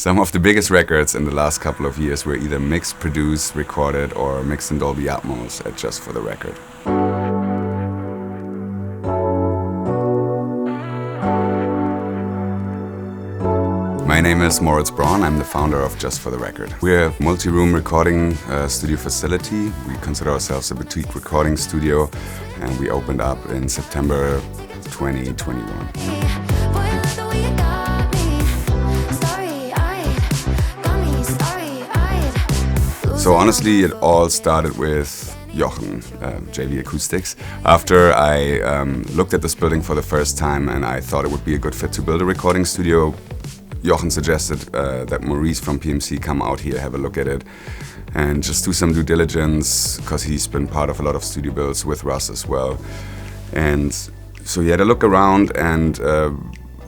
Some of the biggest records in the last couple of years were either mixed, produced, recorded, or mixed in Dolby Atmos at Just for the Record. My name is Moritz Braun. I'm the founder of Just for the Record. We're a multi-room recording studio facility. We consider ourselves a boutique recording studio, and we opened up in September 2021. So honestly, it all started with Jochen, JV Acoustics. After I looked at this building for the first time and I thought it would be a good fit to build a recording studio, Jochen suggested that Mortiz from PMC come out here, have a look at it, and just do some due diligence, because he's been part of a lot of studio builds with Russ as well. And so he had a look around and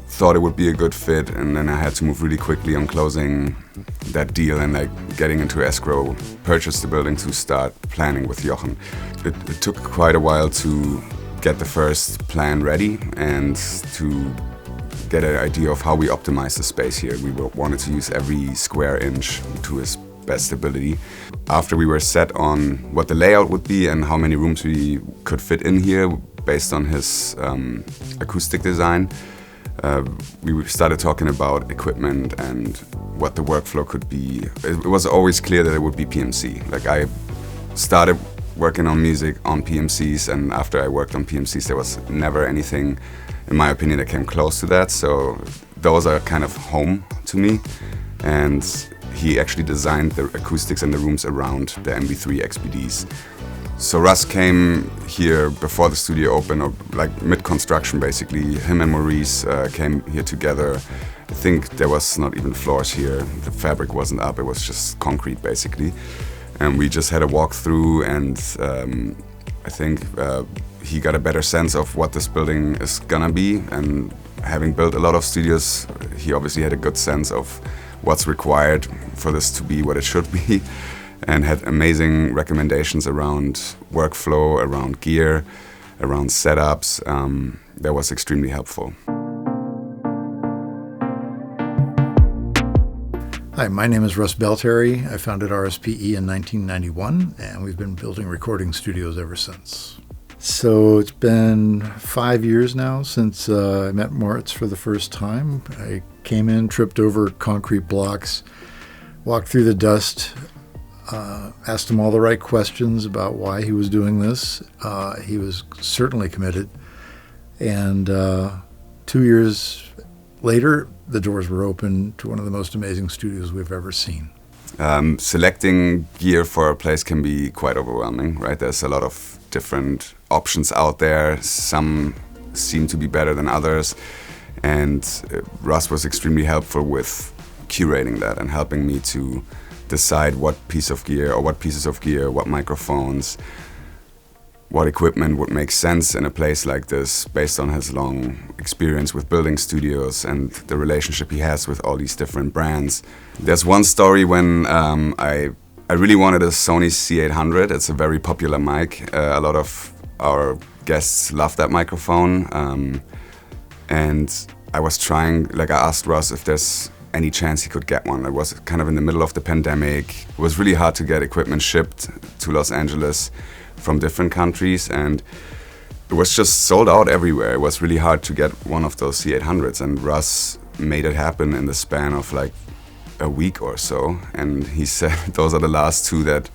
thought it would be a good fit, and then I had to move really quickly on closing that deal and getting into escrow, purchase the building to start planning with Jochen. It took quite a while to get the first plan ready and to get an idea of how we optimize the space here. We wanted to use every square inch to its best ability. After we were set on what the layout would be and how many rooms we could fit in here based on his acoustic design, we started talking about equipment and what the workflow could be. It was always clear that it would be PMC. I started working on music on PMCs, and after I worked on PMCs, there was never anything, in my opinion, that came close to that. So those are kind of home to me. And he actually designed the acoustics and the rooms around the MV3 XPDs. So Russ came here before the studio opened, or mid-construction basically. Him and Maurice came here together. I think there was not even floors here. The fabric wasn't up, it was just concrete basically. And we just had a walkthrough, and I think he got a better sense of what this building is gonna be. And having built a lot of studios, he obviously had a good sense of what's required for this to be what it should be. And had amazing recommendations around workflow, around gear, around setups. That was extremely helpful. Hi, my name is Russ Belttary. I founded RSPE in 1991, and we've been building recording studios ever since. So it's been 5 years now since I met Moritz for the first time. I came in, tripped over concrete blocks, walked through the dust, asked him all the right questions about why he was doing this. He was certainly committed. And 2 years later, the doors were open to one of the most amazing studios we've ever seen. Selecting gear for a place can be quite overwhelming, right? There's a lot of different options out there. Some seem to be better than others. And Russ was extremely helpful with curating that and helping me to decide what piece of gear or what pieces of gear, what microphones, what equipment would make sense in a place like this based on his long experience with building studios and the relationship he has with all these different brands. There's one story when I really wanted a Sony C800. It's a very popular mic. A lot of our guests love that microphone. And I was trying, I asked Russ if there's any chance he could get one. It was kind of in the middle of the pandemic. It was really hard to get equipment shipped to Los Angeles from different countries, and it was just sold out everywhere. It was really hard to get one of those C800s, and Russ made it happen in the span of a week or so. And he said those are the last two that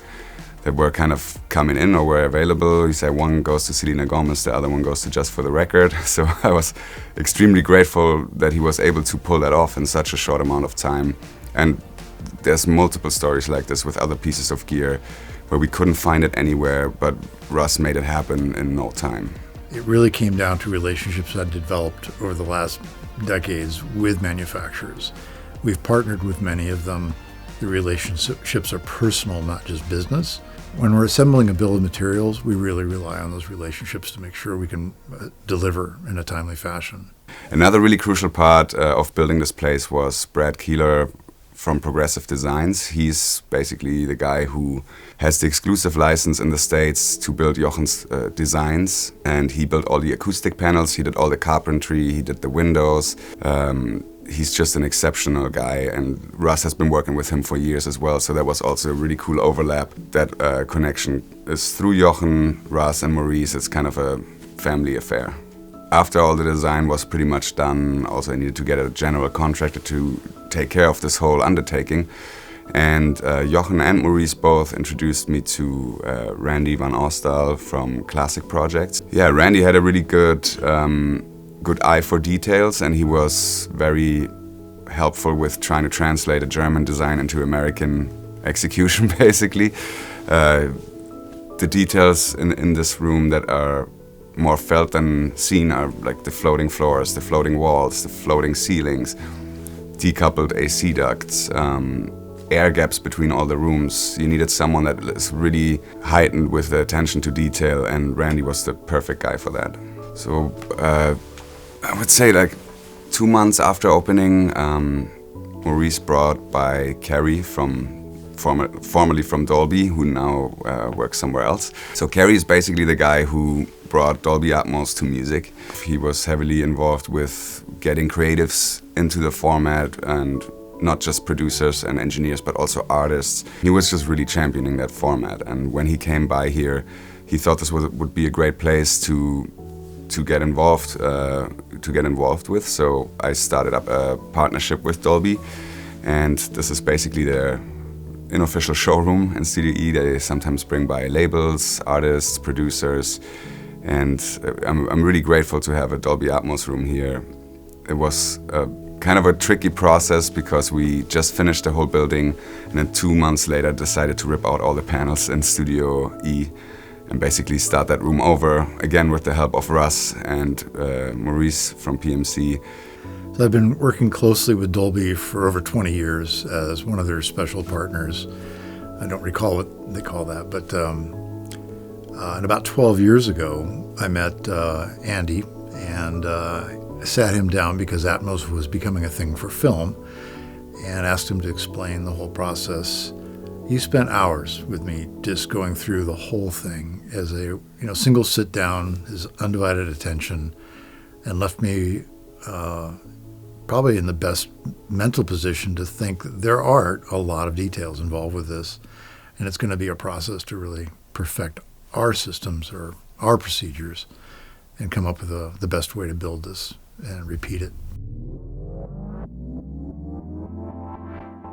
were kind of coming in or were available. He said one goes to Selena Gomez, the other one goes to Just for the Record. So I was extremely grateful that he was able to pull that off in such a short amount of time. And there's multiple stories like this with other pieces of gear where we couldn't find it anywhere, but Russ made it happen in no time. It really came down to relationships that developed over the last decades with manufacturers. We've partnered with many of them. The relationships are personal, not just business. When we're assembling a bill of materials, we really rely on those relationships to make sure we can deliver in a timely fashion. Another really crucial part of building this place was Brad Keeler from Progressive Designs. He's basically the guy who has the exclusive license in the States to build Jochen's designs. And he built all the acoustic panels, he did all the carpentry, he did the windows. he's just an exceptional guy, and Russ has been working with him for years as well, so that was also a really cool overlap. That connection is through Jochen, Russ and Mortiz. It's kind of a family affair. After all the design was pretty much done, also I needed to get a general contractor to take care of this whole undertaking. And Jochen and Mortiz both introduced me to Randy van Ostal from Classic Projects. Yeah, Randy had a really good eye for details, and he was very helpful with trying to translate a German design into American execution, basically. The details in this room that are more felt than seen are like the floating floors, the floating walls, the floating ceilings, decoupled AC ducts, air gaps between all the rooms. You needed someone that is really heightened with the attention to detail, and Randy was the perfect guy for that. So I would say like 2 months after opening, Maurice brought by Carrie formerly from Dolby, who now works somewhere else. So Carrie is basically the guy who brought Dolby Atmos to music. He was heavily involved with getting creatives into the format, and not just producers and engineers, but also artists. He was just really championing that format. And when he came by here, he thought this would be a great place to get involved with. So I started up a partnership with Dolby, and this is basically their unofficial showroom in Studio E. They sometimes bring by labels, artists, producers, and I'm really grateful to have a Dolby Atmos room here. It was kind of a tricky process because we just finished the whole building, and then 2 months later decided to rip out all the panels in Studio E and basically start that room over again with the help of Russ and Maurice from PMC. So I've been working closely with Dolby for over 20 years as one of their special partners. I don't recall what they call that, but and about 12 years ago, I met Andy, and I sat him down because Atmos was becoming a thing for film, and asked him to explain the whole process. He spent hours with me just going through the whole thing as a single sit down, his undivided attention, and left me probably in the best mental position to think that there are a lot of details involved with this, and it's going to be a process to really perfect our systems or our procedures and come up with the best way to build this and repeat it.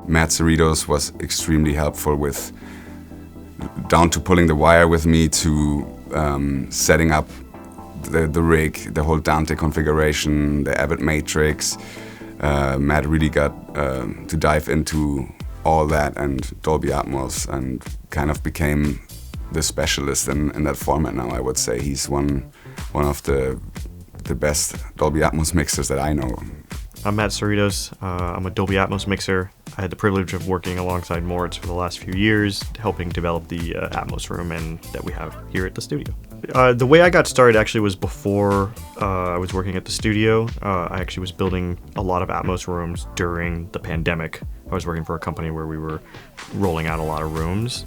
Matt Cerritos was extremely helpful with, down to pulling the wire with me to setting up the rig, the whole Dante configuration, the Avid matrix. Matt really got to dive into all that and Dolby Atmos, and kind of became the specialist in that format now. I would say he's one of the best Dolby Atmos mixers that I know. I'm Matt Cerritos. I'm a Dolby Atmos mixer. I had the privilege of working alongside Mortiz for the last few years, helping develop the Atmos room and that we have here at the studio. The way I got started actually was before I was working at the studio. I actually was building a lot of Atmos rooms during the pandemic. I was working for a company where we were rolling out a lot of rooms.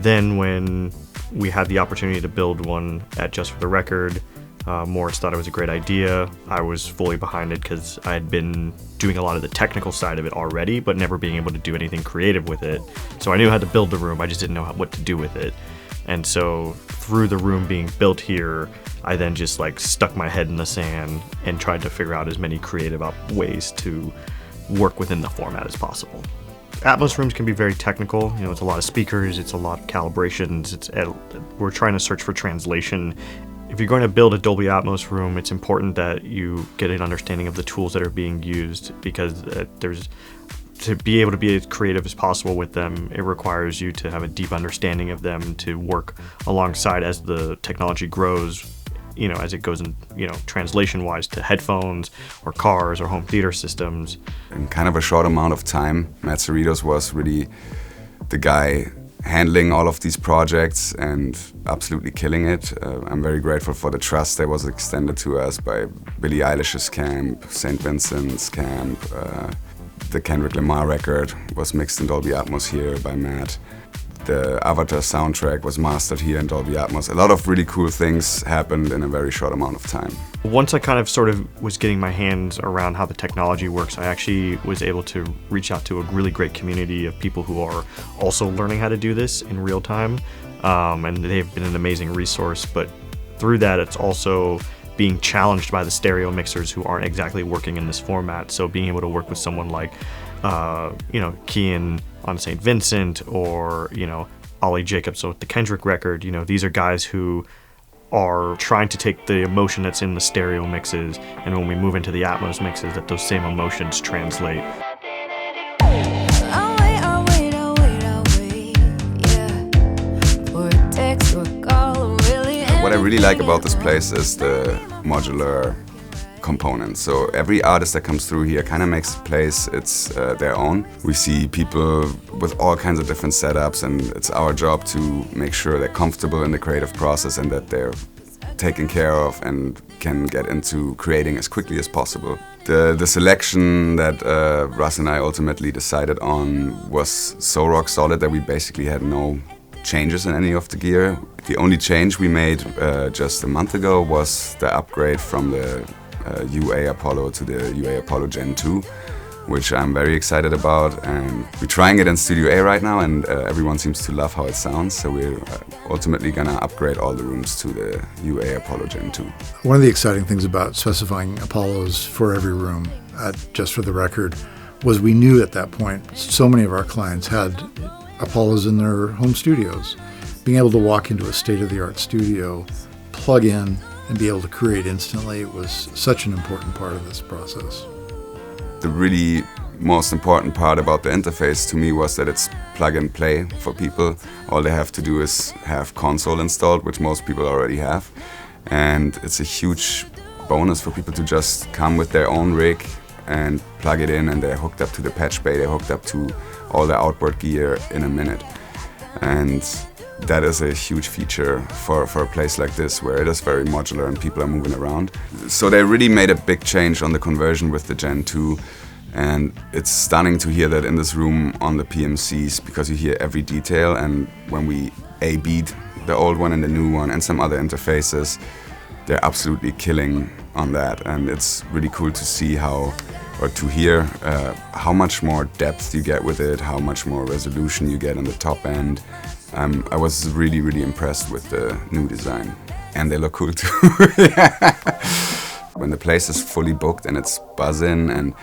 Then when we had the opportunity to build one at Just for the Record, Mortiz thought it was a great idea. I was fully behind it because I had been doing a lot of the technical side of it already, but never being able to do anything creative with it. So I knew how to build the room, I just didn't know what to do with it. And so through the room being built here, I then just stuck my head in the sand and tried to figure out as many creative ways to work within the format as possible. Atmos rooms can be very technical. It's a lot of speakers, it's a lot of calibrations. We're trying to search for translation. If you're going to build a Dolby Atmos room, it's important that you get an understanding of the tools that are being used, because to be able to be as creative as possible with them, it requires you to have a deep understanding of them, to work alongside as the technology grows, as it goes in, translation-wise to headphones or cars or home theater systems. In kind of a short amount of time, Matt Cerritos was really the guy handling all of these projects and absolutely killing it. I'm very grateful for the trust that was extended to us by Billie Eilish's camp, St. Vincent's camp. The Kendrick Lamar record was mixed in Dolby Atmos here by Matt. The Avatar soundtrack was mastered here in Dolby Atmos. A lot of really cool things happened in a very short amount of time. Once I kind of sort of was getting my hands around how the technology works, I actually was able to reach out to a really great community of people who are also learning how to do this in real time. And they've been an amazing resource, but through that, it's also being challenged by the stereo mixers who aren't exactly working in this format. So being able to work with someone like, Kian on St. Vincent, or, Ollie Jacobs with the Kendrick record, these are guys who are trying to take the emotion that's in the stereo mixes, and when we move into the Atmos mixes, that those same emotions translate. What I really like about this place is the modular component. So every artist that comes through here kind of makes the place their own. We see people with all kinds of different setups, and it's our job to make sure they're comfortable in the creative process and that they're taken care of and can get into creating as quickly as possible. The selection that Russ and I ultimately decided on was so rock solid that we basically had no changes in any of the gear. The only change we made just a month ago was the upgrade from the UA Apollo to the UA Apollo Gen 2, which I'm very excited about, and we're trying it in Studio A right now, and everyone seems to love how it sounds, so we're ultimately gonna upgrade all the rooms to the UA Apollo Gen 2. One of the exciting things about specifying Apollos for every room, just for the record, was we knew at that point so many of our clients had Apollos in their home studios. Being able to walk into a state-of-the-art studio, plug in, and be able to create instantly was such an important part of this process. The really most important part about the interface to me was that it's plug and play for people. All they have to do is have console installed, which most people already have. And it's a huge bonus for people to just come with their own rig and plug it in, and they're hooked up to the patch bay, they're hooked up to all the outboard gear in a minute. And that is a huge feature for a place like this, where it is very modular and people are moving around. So they really made a big change on the conversion with the Gen 2, and it's stunning to hear that in this room on the PMCs, because you hear every detail, and when we A-B'd the old one and the new one and some other interfaces, they're absolutely killing on that, and it's really cool to see to hear how much more depth you get with it, how much more resolution you get on the top end. I was really, really impressed with the new design, and they look cool too. When the place is fully booked and it's buzzing and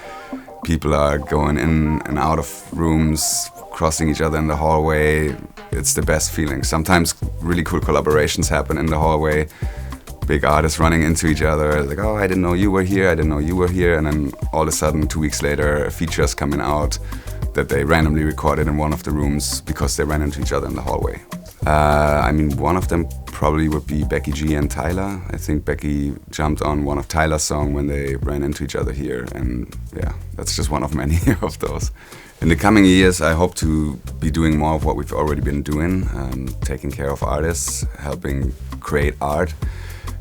people are going in and out of rooms, crossing each other in the hallway, it's the best feeling. Sometimes really cool collaborations happen in the hallway. Big artists running into each other, like, oh, I didn't know you were here, I didn't know you were here, and then all of a sudden, 2 weeks later, a feature's coming out that they randomly recorded in one of the rooms because they ran into each other in the hallway. One of them probably would be Becky G and Tyler. I think Becky jumped on one of Tyler's songs when they ran into each other here, and yeah, that's just one of many of those. In the coming years, I hope to be doing more of what we've already been doing, taking care of artists, helping create art,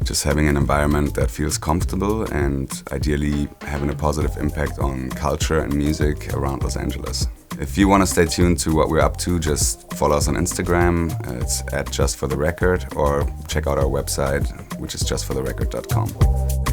just having an environment that feels comfortable, and ideally having a positive impact on culture and music around Los Angeles. If you want to stay tuned to what we're up to, just follow us on Instagram. It's @JustForTheRecord, or check out our website, which is justfortherecord.com.